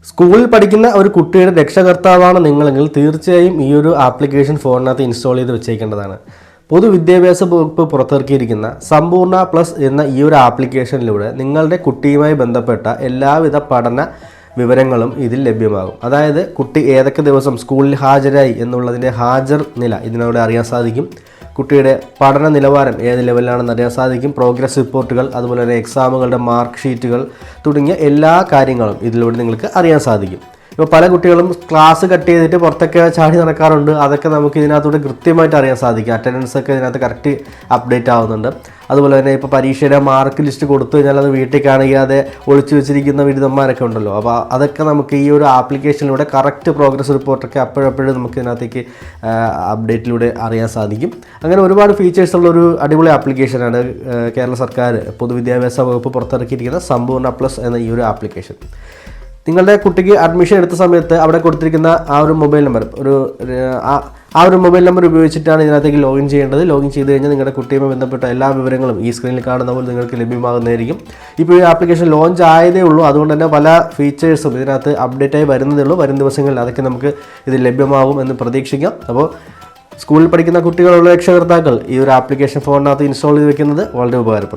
സ്കൂളിൽ പഠിക്കുന്ന ഒരു കുട്ടിയുടെ രക്ഷകർത്താവാണ് നിങ്ങളെങ്കിൽ തീർച്ചയായും ഈ ഒരു ആപ്ലിക്കേഷൻ ഫോണിനകത്ത് ഇൻസ്റ്റാൾ ചെയ്ത് വെച്ചേക്കേണ്ടതാണ്. പൊതുവിദ്യാഭ്യാസ വകുപ്പ് പുറത്തിറക്കിയിരിക്കുന്ന സമ്പൂർണ്ണ പ്ലസ് എന്ന ഈ ഒരു ആപ്ലിക്കേഷനിലൂടെ നിങ്ങളുടെ കുട്ടിയുമായി ബന്ധപ്പെട്ട എല്ലാവിധ പഠന വിവരങ്ങളും ഇതിൽ ലഭ്യമാകും. അതായത് കുട്ടി ഏതൊക്കെ ദിവസം സ്കൂളിൽ ഹാജരായി എന്നുള്ളതിൻ്റെ ഹാജർ നില ഇതിനോട് അറിയാൻ സാധിക്കും. കുട്ടിയുടെ പഠന നിലവാരം ഏത് ലെവലിലാണെന്ന് അറിയാൻ സാധിക്കും. പ്രോഗ്രസ് റിപ്പോർട്ടുകൾ, അതുപോലെ തന്നെ എക്സാമുകളുടെ മാർക്ക് ഷീറ്റുകൾ തുടങ്ങിയ എല്ലാ കാര്യങ്ങളും ഇതിലൂടെ നിങ്ങൾക്ക് അറിയാൻ സാധിക്കും. ഇപ്പോൾ പല കുട്ടികളും ക്ലാസ് കട്ട് ചെയ്തിട്ട് പുറത്തൊക്കെ ചാടി നടക്കാറുണ്ട്. അതൊക്കെ നമുക്ക് ഇതിനകത്തൂടെ കൃത്യമായിട്ട് അറിയാൻ സാധിക്കും. അറ്റൻഡൻസ് ഒക്കെ ഇതിനകത്ത് കറക്റ്റ് അപ്ഡേറ്റ് ആവുന്നുണ്ട്. അതുപോലെ തന്നെ ഇപ്പോൾ പരീക്ഷയുടെ മാർക്ക് ലിസ്റ്റ് കൊടുത്തു കഴിഞ്ഞാൽ അത് വീട്ടിൽ കാണിക്കാതെ ഒളിച്ചു വെച്ചിരിക്കുന്ന ബിരുദന്മാരൊക്കെ ഉണ്ടല്ലോ. അപ്പോൾ അതൊക്കെ നമുക്ക് ഈ ഒരു ആപ്ലിക്കേഷനിലൂടെ കറക്റ്റ് പ്രോഗ്രസ് റിപ്പോർട്ടൊക്കെ അപ്പോഴപ്പോഴും നമുക്ക് ഇതിനകത്തേക്ക് അപ്ഡേറ്റിലൂടെ അറിയാൻ സാധിക്കും. അങ്ങനെ ഒരുപാട് ഫീച്ചേഴ്സ് ഉള്ളൊരു അടിപൊളി ആപ്ലിക്കേഷനാണ് കേരള സർക്കാർ പൊതുവിദ്യാഭ്യാസ വകുപ്പ് പുറത്തിറക്കിയിരിക്കുന്ന സമ്പൂർണ്ണ പ്ലസ് എന്ന ഈ ഒരു ആപ്ലിക്കേഷൻ. നിങ്ങളുടെ കുട്ടിക്ക് അഡ്മിഷൻ എടുത്ത സമയത്ത് അവിടെ കൊടുത്തിരിക്കുന്ന ആ ഒരു മൊബൈൽ നമ്പർ ഉപയോഗിച്ചിട്ടാണ് ഇതിനകത്തേക്ക് ലോഗിൻ ചെയ്യേണ്ടത്. ലോഗിൻ ചെയ്ത് കഴിഞ്ഞാൽ നിങ്ങളുടെ കുട്ടിയുമായി ബന്ധപ്പെട്ട എല്ലാ വിവരങ്ങളും ഈ സ്ക്രീനിൽ കാണുന്ന പോലെ നിങ്ങൾക്ക് ലഭ്യമാകുന്നതായിരിക്കും. ഇപ്പോൾ ഈ ആപ്ലിക്കേഷൻ ലോഞ്ച് ആയതേ ഉള്ളൂ. അതുകൊണ്ട് തന്നെ പല ഫീച്ചേഴ്സും ഇതിനകത്ത് അപ്ഡേറ്റ് ആയി വരുന്നതേ ഉള്ളൂ. വരും ദിവസങ്ങളിൽ അതൊക്കെ നമുക്ക് ഇത് ലഭ്യമാകും എന്ന് പ്രതീക്ഷിക്കാം. അപ്പോൾ സ്കൂളിൽ പഠിക്കുന്ന കുട്ടികളുള്ള രക്ഷകർത്താക്കൾ ഈ ഒരു ആപ്ലിക്കേഷൻ ഫോണിനകത്ത് ഇൻസ്റ്റാൾ ചെയ്ത് വെക്കുന്നത് വളരെ ഉപകാരപ്പെടും.